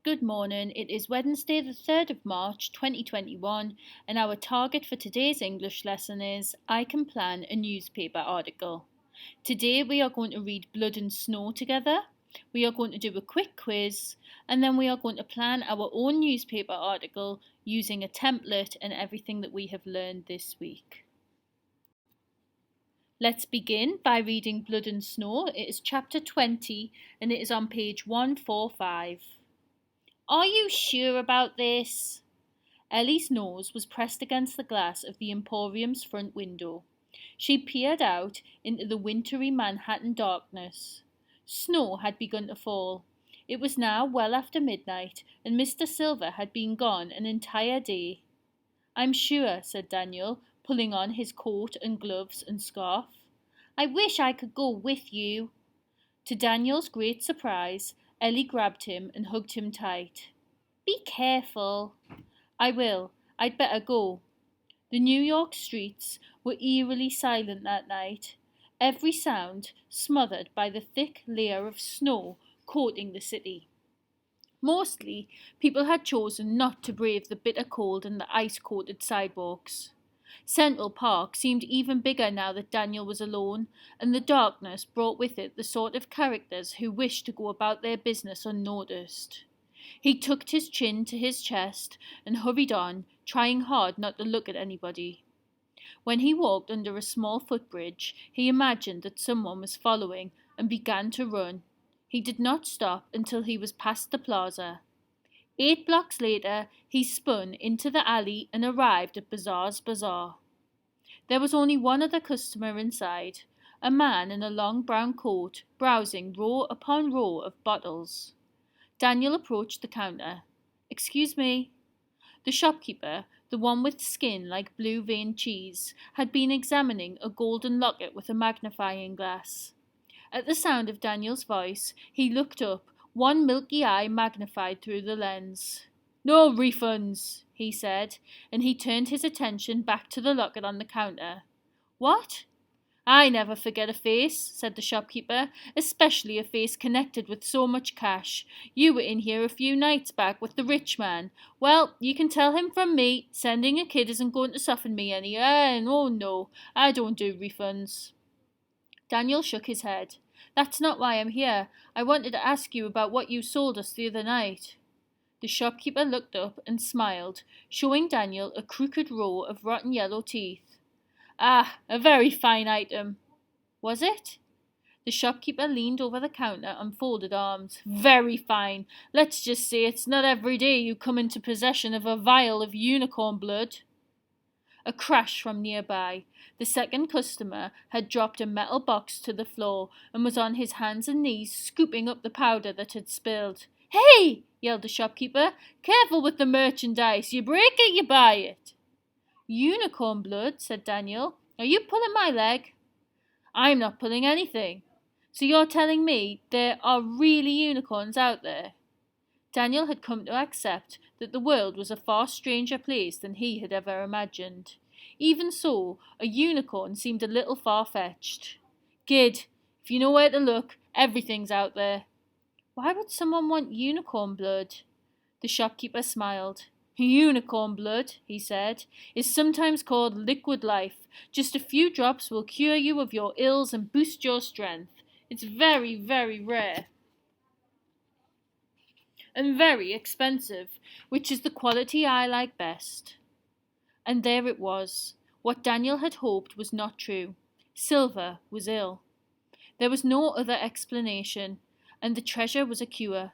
Good morning. It is Wednesday, the 3rd of March 2021, and our target for today's English lesson is I can plan a newspaper article. Today we are going to read Blood and Snow together. We are going to do a quick quiz, and then we are going to plan our own newspaper article using a template and everything that we have learned this week. Let's begin by reading Blood and Snow. It is chapter 20 and it is on page 145. Are you sure about this? Ellie's nose was pressed against the glass of the Emporium's front window. She peered out into the wintry Manhattan darkness. Snow had begun to fall. It was now well after midnight, and Mr. Silver had been gone an entire day. I'm sure, said Daniel, pulling on his coat and gloves and scarf. I wish I could go with you. To Daniel's great surprise, Ellie grabbed him and hugged him tight. Be careful. I will. I'd better go. The New York streets were eerily silent that night, every sound smothered by the thick layer of snow coating the city. Mostly, people had chosen not to brave the bitter cold and the ice-coated sidewalks. Central Park seemed even bigger now that Daniel was alone, and the darkness brought with it the sort of characters who wished to go about their business unnoticed. He tucked his chin to his chest and hurried on, trying hard not to look at anybody. When he walked under a small footbridge, he imagined that someone was following and began to run. He did not stop until he was past the plaza. 8 blocks later, he spun into the alley and arrived at Bazaar's Bazaar. There was only one other customer inside, a man in a long brown coat, browsing row upon row of bottles. Daniel approached the counter. Excuse me. The shopkeeper, the one with skin like blue-veined cheese, had been examining a golden locket with a magnifying glass. At the sound of Daniel's voice, he looked up, one milky eye magnified through the lens. No refunds, he said, and he turned his attention back to the locket on the counter. What? I never forget a face, said the shopkeeper, especially a face connected with so much cash. You were in here a few nights back with the rich man. Well, you can tell him from me, sending a kid isn't going to soften me any. Oh no, I don't do refunds. Daniel shook his head. That's not why I'm here. I wanted to ask you about what you sold us the other night. The shopkeeper looked up and smiled, showing Daniel a crooked row of rotten yellow teeth. Ah, a very fine item. Was it? The shopkeeper leaned over the counter on folded arms. Very fine. Let's just say it's not every day you come into possession of a vial of unicorn blood. A crash from nearby. The second customer had dropped a metal box to the floor and was on his hands and knees scooping up the powder that had spilled. Hey! Yelled the shopkeeper. Careful with the merchandise. You break it, you buy it. Unicorn blood, said Daniel. Are you pulling my leg? I'm not pulling anything. So you're telling me there are really unicorns out there? Daniel had come to accept that the world was a far stranger place than he had ever imagined. Even so, a unicorn seemed a little far-fetched. Kid, if you know where to look, everything's out there. Why would someone want unicorn blood? The shopkeeper smiled. Unicorn blood, he said, is sometimes called liquid life. Just a few drops will cure you of your ills and boost your strength. It's very, very rare. And very expensive, which is the quality I like best. And there it was. What Daniel had hoped was not true. Silver was ill. There was no other explanation, and the treasure was a cure.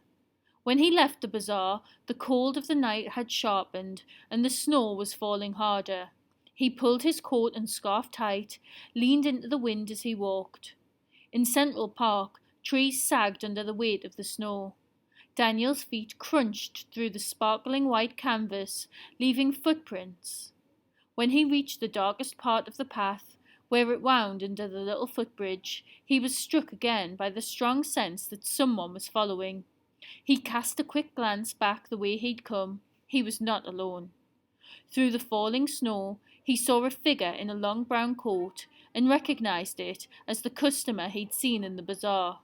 When he left the bazaar, the cold of the night had sharpened, and the snow was falling harder. He pulled his coat and scarf tight, leaned into the wind as he walked. In Central Park, trees sagged under the weight of the snow. Daniel's feet crunched through the sparkling white canvas, leaving footprints. When he reached the darkest part of the path, where it wound under the little footbridge, he was struck again by the strong sense that someone was following. He cast a quick glance back the way he'd come. He was not alone. Through the falling snow, he saw a figure in a long brown coat and recognized it as the customer he'd seen in the bazaar.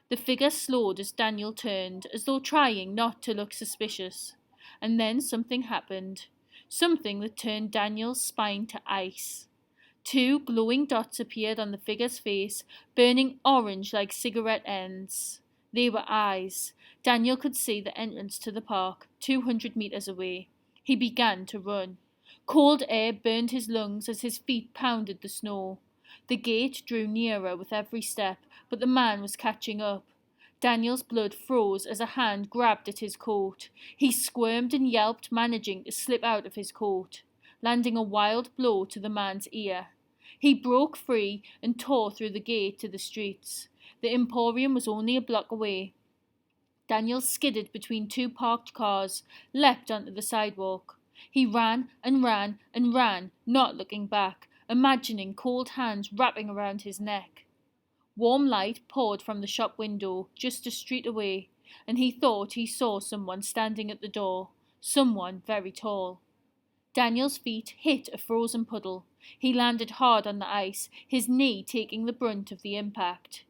The figure slowed as Daniel turned, as though trying not to look suspicious. And then something happened. Something that turned Daniel's spine to ice. Two glowing dots appeared on the figure's face, burning orange like cigarette ends. They were eyes. Daniel could see the entrance to the park, 200 meters away. He began to run. Cold air burned his lungs as his feet pounded the snow. The gate drew nearer with every step, but the man was catching up. Daniel's blood froze as a hand grabbed at his coat. He squirmed and yelped, managing to slip out of his coat, landing a wild blow to the man's ear. He broke free and tore through the gate to the streets. The Emporium was only a block away. Daniel skidded between two parked cars, leapt onto the sidewalk. He ran and ran and ran, not looking back, imagining cold hands wrapping around his neck. Warm light poured from the shop window just a street away, and he thought he saw someone standing at the door, someone very tall. Daniel's feet hit a frozen puddle. He landed hard on the ice, his knee taking the brunt of the impact.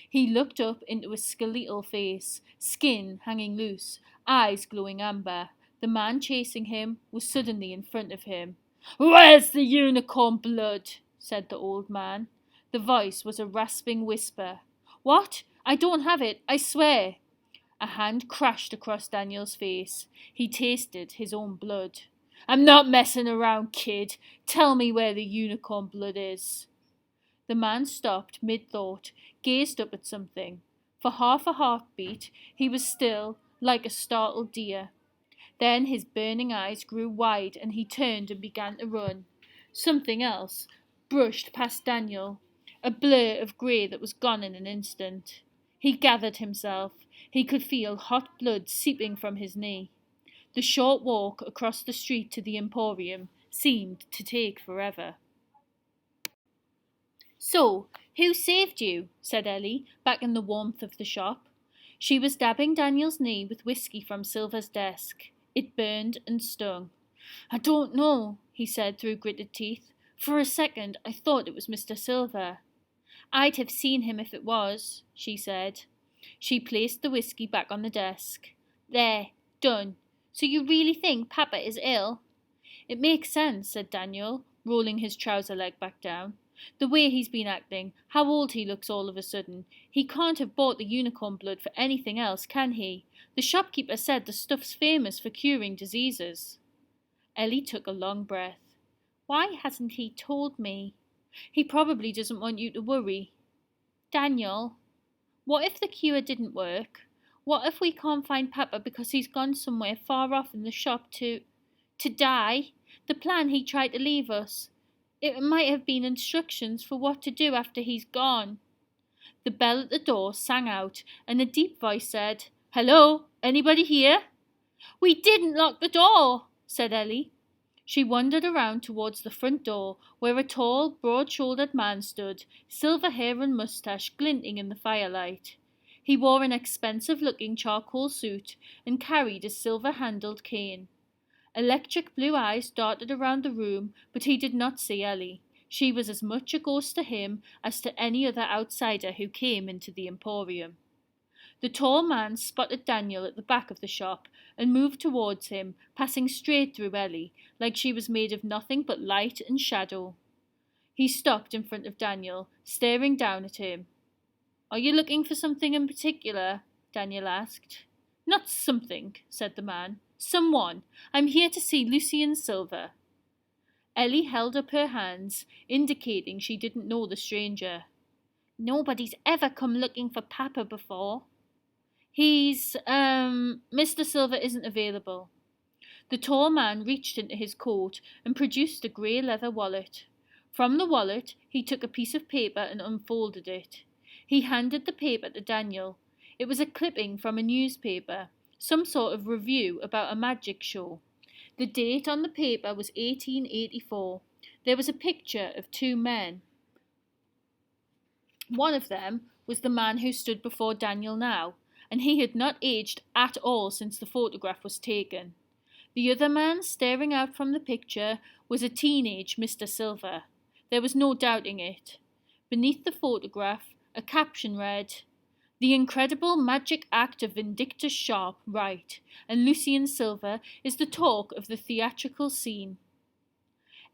He looked up into a skeletal face, skin hanging loose, eyes glowing amber. The man chasing him was suddenly in front of him. "Where's the unicorn blood?" said the old man. The voice was a rasping whisper. "What? I don't have it, I swear." A hand crashed across Daniel's face. He tasted his own blood. "I'm not messing around, kid. Tell me where the unicorn blood is." The man stopped mid-thought, gazed up at something. For half a heartbeat, he was still, like a startled deer. Then his burning eyes grew wide and he turned and began to run. Something else brushed past Daniel, a blur of grey that was gone in an instant. He gathered himself. He could feel hot blood seeping from his knee. The short walk across the street to the Emporium seemed to take forever. "So, who saved you?" said Ellie, back in the warmth of the shop. She was dabbing Daniel's knee with whiskey from Silver's desk. It burned and stung. "I don't know," he said through gritted teeth. "For a second I thought it was Mr. Silver." "I'd have seen him if it was," she said. She placed the whiskey back on the desk. "There, done. So you really think Papa is ill?" "It makes sense," said Daniel, rolling his trouser leg back down. "The way he's been acting, how old he looks all of a sudden. He can't have bought the unicorn blood for anything else, can he? The shopkeeper said the stuff's famous for curing diseases." Ellie took a long breath. "Why hasn't he told me?" "He probably doesn't want you to worry." "Daniel, what if the cure didn't work? What if we can't find Papa because he's gone somewhere far off in the shop to die? The plan he tried to leave us. It might have been instructions for what to do after he's gone." The bell at the door sang out, and a deep voice said, "Hello, anybody here?" "We didn't lock the door," said Ellie. She wandered around towards the front door, where a tall, broad-shouldered man stood, silver hair and moustache glinting in the firelight. He wore an expensive-looking charcoal suit and carried a silver-handled cane. Electric blue eyes darted around the room, but he did not see Ellie. She was as much a ghost to him as to any other outsider who came into the Emporium. The tall man spotted Daniel at the back of the shop and moved towards him, passing straight through Ellie, like she was made of nothing but light and shadow. He stopped in front of Daniel, staring down at him. "Are you looking for something in particular?" Daniel asked. "Not something," said the man. "Someone. I'm here to see Lucien Silver." Ellie held up her hands, indicating she didn't know the stranger. "Nobody's ever come looking for Papa before." Mr. Silver isn't available." The tall man reached into his coat and produced a grey leather wallet. From the wallet, he took a piece of paper and unfolded it. He handed the paper to Daniel. It was a clipping from a newspaper, some sort of review about a magic show. The date on the paper was 1884. There was a picture of two men. One of them was the man who stood before Daniel now, and he had not aged at all since the photograph was taken. The other man staring out from the picture was a teenage Mr. Silver. There was no doubting it. Beneath the photograph, a caption read, The incredible magic act of Vindictus Sharp, right, and Lucien Silver is the talk of the theatrical scene.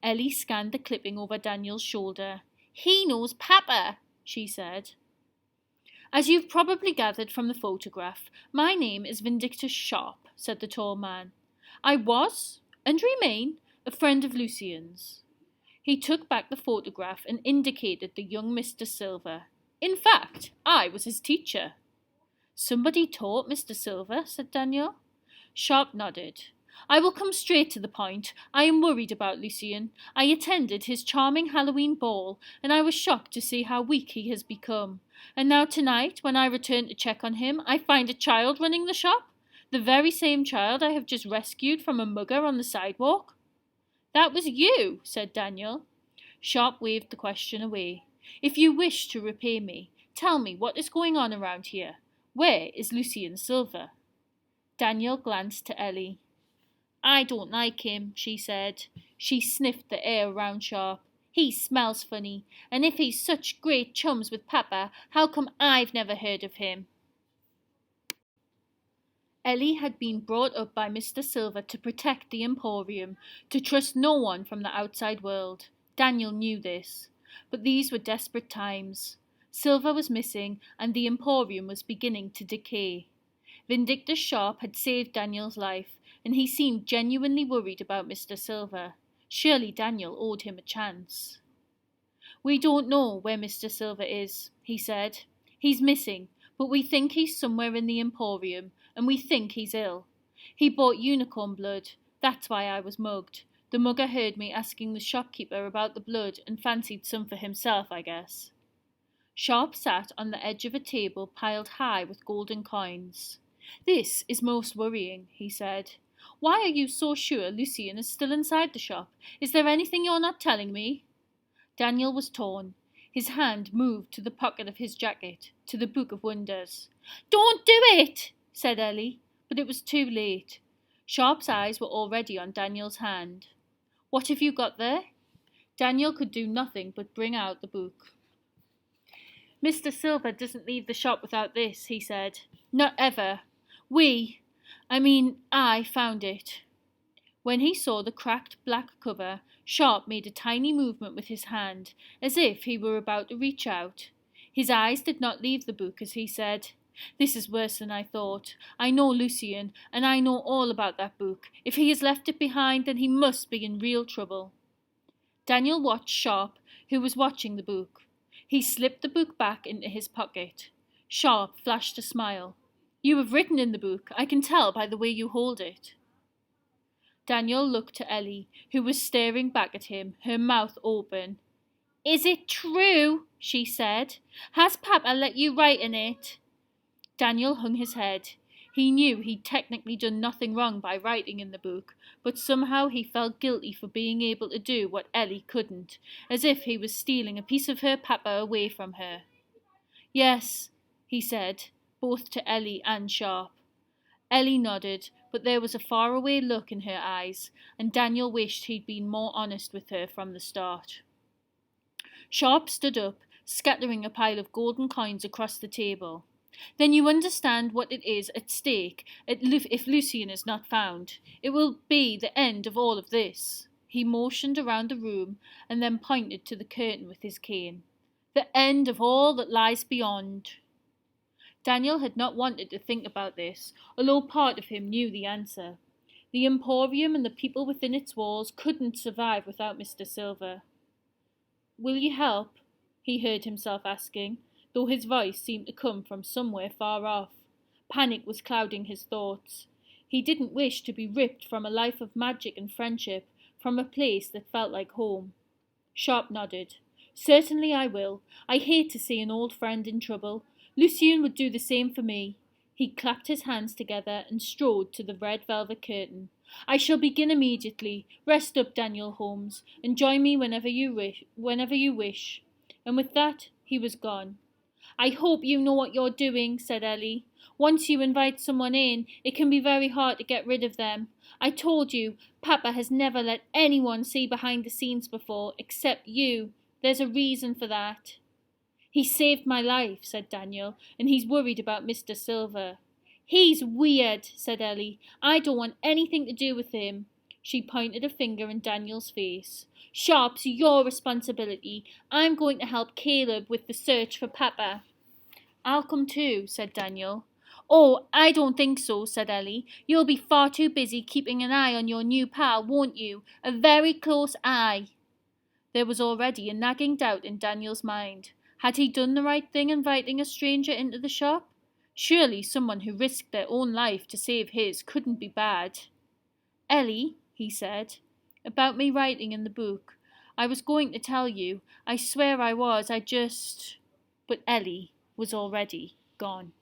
Ellie scanned the clipping over Daniel's shoulder. He knows Papa, she said. As you've probably gathered from the photograph, my name is Vindictus Sharp, said the tall man. I was, and remain, a friend of Lucien's. He took back the photograph and indicated the young Mr. Silver. In fact, I was his teacher. Somebody taught Mr. Silver, said Daniel. Sharp nodded. I will come straight to the point. I am worried about Lucien. I attended his charming Halloween ball, and I was shocked to see how weak he has become. And now tonight, when I return to check on him, I find a child running the shop. The very same child I have just rescued from a mugger on the sidewalk. That was you, said Daniel. Sharp waved the question away. If you wish to repay me, tell me what is going on around here. Where is Lucien Silver? Daniel glanced to Ellie. I don't like him, she said. She sniffed the air around Sharp. He smells funny, and if he's such great chums with Papa, how come I've never heard of him? Ellie had been brought up by Mr. Silver to protect the Emporium, to trust no one from the outside world. Daniel knew this. But these were desperate times. Silver was missing, and the Emporium was beginning to decay. Vindictus Sharp had saved Daniel's life, and he seemed genuinely worried about Mr. Silver. Surely Daniel owed him a chance. We don't know where Mr. Silver is, he said. He's missing, but we think he's somewhere in the Emporium, and we think he's ill. He bought unicorn blood. That's why I was mugged. The mugger heard me asking the shopkeeper about the blood and fancied some for himself, I guess. Sharp sat on the edge of a table piled high with golden coins. This is most worrying, he said. Why are you so sure Lucien is still inside the shop? Is there anything you're not telling me? Daniel was torn. His hand moved to the pocket of his jacket, to the Book of Wonders. Don't do it, said Ellie, but it was too late. Sharp's eyes were already on Daniel's hand. What have you got there? Daniel could do nothing but bring out the book. Mr. Silver doesn't leave the shop without this, he said. Not ever. I found it. When he saw the cracked black cover, Sharp made a tiny movement with his hand, as if he were about to reach out. His eyes did not leave the book as he said, This is worse than I thought. I know Lucien, and I know all about that book. If he has left it behind, then he must be in real trouble. Daniel watched Sharp, who was watching the book. He slipped the book back into his pocket. Sharp flashed a smile. You have written in the book. I can tell by the way you hold it. Daniel looked to Ellie, who was staring back at him, her mouth open. Is it true? She said. Has Papa let you write in it? Daniel hung his head. He knew he'd technically done nothing wrong by writing in the book, but somehow he felt guilty for being able to do what Ellie couldn't, as if he was stealing a piece of her Papa away from her. Yes, he said, both to Ellie and Sharp. Ellie nodded, but there was a faraway look in her eyes, and Daniel wished he'd been more honest with her from the start. Sharp stood up, scattering a pile of golden coins across the table. Then you understand what it is at stake if Lucien is not found. It will be the end of all of this. He motioned around the room and then pointed to the curtain with his cane. The end of all that lies beyond. Daniel had not wanted to think about this, although part of him knew the answer. The Emporium and the people within its walls couldn't survive without Mr. Silver. Will you help? He heard himself asking, though his voice seemed to come from somewhere far off. Panic was clouding his thoughts. He didn't wish to be ripped from a life of magic and friendship, from a place that felt like home. Sharp nodded. Certainly I will. I hate to see an old friend in trouble. Lucien would do the same for me. He clapped his hands together and strode to the red velvet curtain. I shall begin immediately. Rest up, Daniel Holmes, and join me whenever you wish. And with that, he was gone. I hope you know what you're doing, said Ellie. Once you invite someone in, it can be very hard to get rid of them. I told you, Papa has never let anyone see behind the scenes before, except you. There's a reason for that. He saved my life, said Daniel, and he's worried about Mr. Silver. He's weird, said Ellie. I don't want anything to do with him. She pointed a finger in Daniel's face. Sharp's your responsibility. I'm going to help Caleb with the search for Pepper. I'll come too, said Daniel. Oh, I don't think so, said Ellie. You'll be far too busy keeping an eye on your new pal, won't you? A very close eye. There was already a nagging doubt in Daniel's mind. Had he done the right thing inviting a stranger into the shop? Surely someone who risked their own life to save his couldn't be bad. Ellie, he said, about me writing in the book. I was going to tell you. I swear I was. But Ellie was already gone.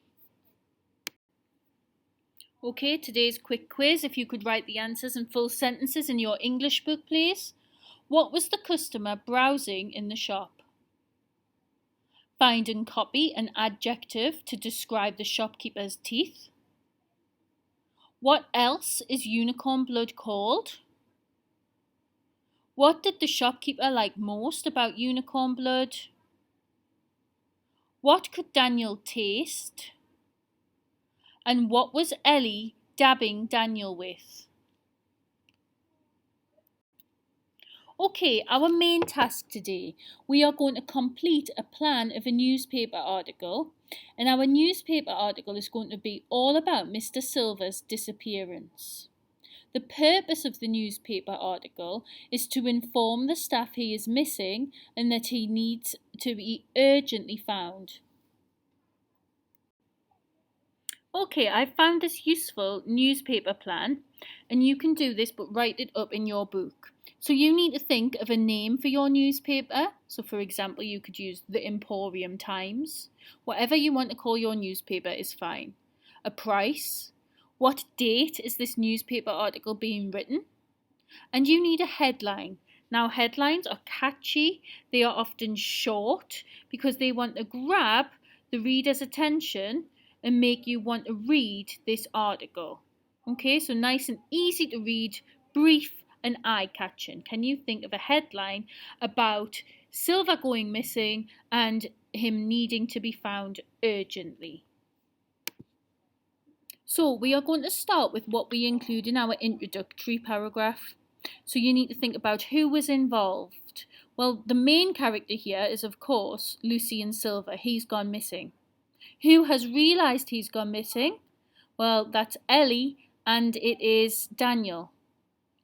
Okay, today's quick quiz. If you could write the answers in full sentences in your English book, please. What was the customer browsing in the shop? Find and copy an adjective to describe the shopkeeper's teeth. What else is unicorn blood called? What did the shopkeeper like most about unicorn blood? What could Daniel taste? And what was Ellie dabbing Daniel with? Okay, our main task today, we are going to complete a plan of a newspaper article, and our newspaper article is going to be all about Mr. Silver's disappearance. The purpose of the newspaper article is to inform the staff he is missing and that he needs to be urgently found. Okay, I found this useful newspaper plan, and you can do this but write it up in your book. So you need to think of a name for your newspaper. So for example, you could use the Emporium Times. Whatever you want to call your newspaper is fine. A price. What date is this newspaper article being written? And you need a headline. Now headlines are catchy. They are often short because they want to grab the reader's attention and make you want to read this article. Okay, so nice and easy to read, brief and eye-catching. Can you think of a headline about Silver going missing and him needing to be found urgently? So we are going to start with what we include in our introductory paragraph. So you need to think about who was involved. Well, the main character here is, of course, Lucien Silver. He's gone missing. Who has realised he's gone missing? Well, that's Ellie, and it is Daniel.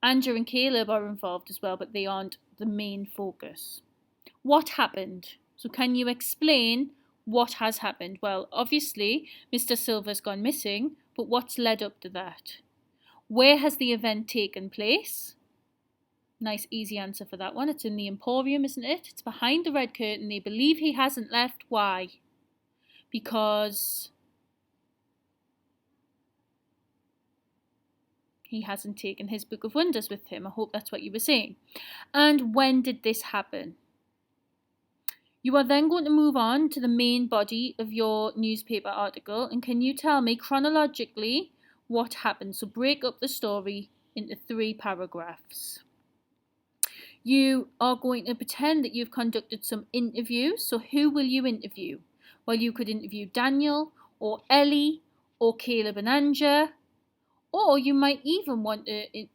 Andrew and Caleb are involved as well, but they aren't the main focus. What happened? So can you explain what has happened? Well, obviously, Mr. Silver's gone missing, but what's led up to that? Where has the event taken place? Nice, easy answer for that one. It's in the Emporium, isn't it? It's behind the red curtain. They believe he hasn't left. Why? Because he hasn't taken his Book of Wonders with him. I hope that's what you were saying. And when did this happen? You are then going to move on to the main body of your newspaper article. And can you tell me chronologically what happened? So break up the story into 3 paragraphs. You are going to pretend that you've conducted some interviews. So who will you interview? Well, you could interview Daniel or Ellie or Caleb and Anja. Or you might even want to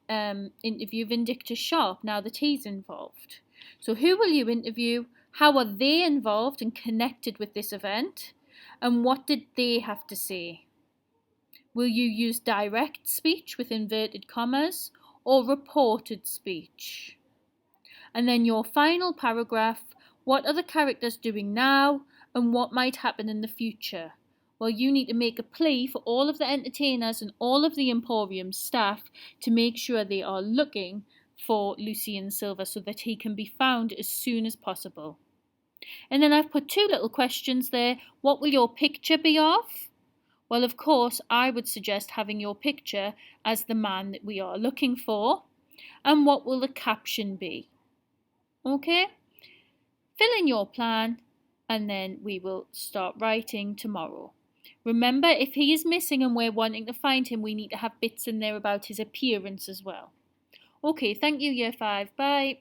interview Vindictus Sharp now that he's involved. So who will you interview? How are they involved and connected with this event? And what did they have to say? Will you use direct speech with inverted commas or reported speech? And then your final paragraph, what are the characters doing now and what might happen in the future? Well, you need to make a plea for all of the entertainers and all of the Emporium staff to make sure they are looking for Lucien Silver so that he can be found as soon as possible. And then I've put 2 little questions there. What will your picture be of? Well, of course, I would suggest having your picture as the man that we are looking for. And what will the caption be? Okay? Fill in your plan and then we will start writing tomorrow. Remember, if he is missing and we're wanting to find him, we need to have bits in there about his appearance as well. Okay, thank you, Year 5. Bye.